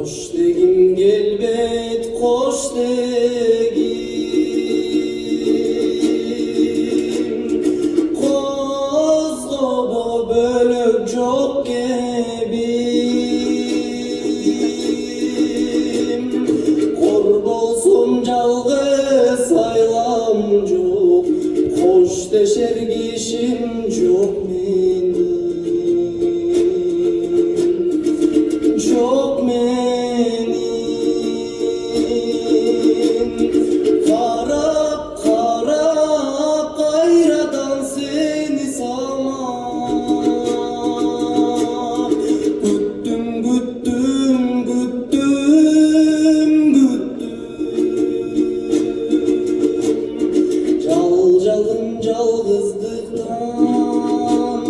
Koş degim gelbet, koş degim. Kozgobo bölük çok gebim. Korbolsun жалғыз айлам жоқ, қош дешер кишим жоқ менің. Çok menin Karap karap kayradan seni salmak. Güttüm güttüm güttüm güttüm. Jalın жалғыздықтан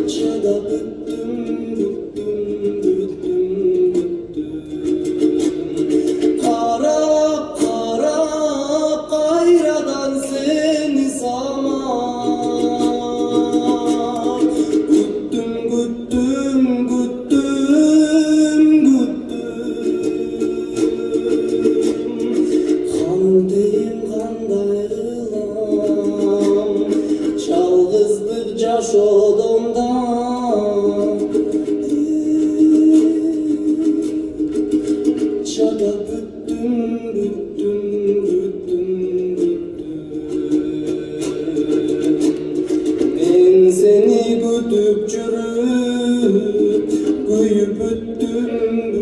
çadap büttüm büttüm büttüm. Karap karap kayradan seni salmak. Güttüm güttüm güttüm güttüm. Kandayım kanday kılam, жалғыздық жашоодомда. Çada büttüm büttüm büttüm büttüm. Ben seni gütüp жүрüp, kuyup büttüm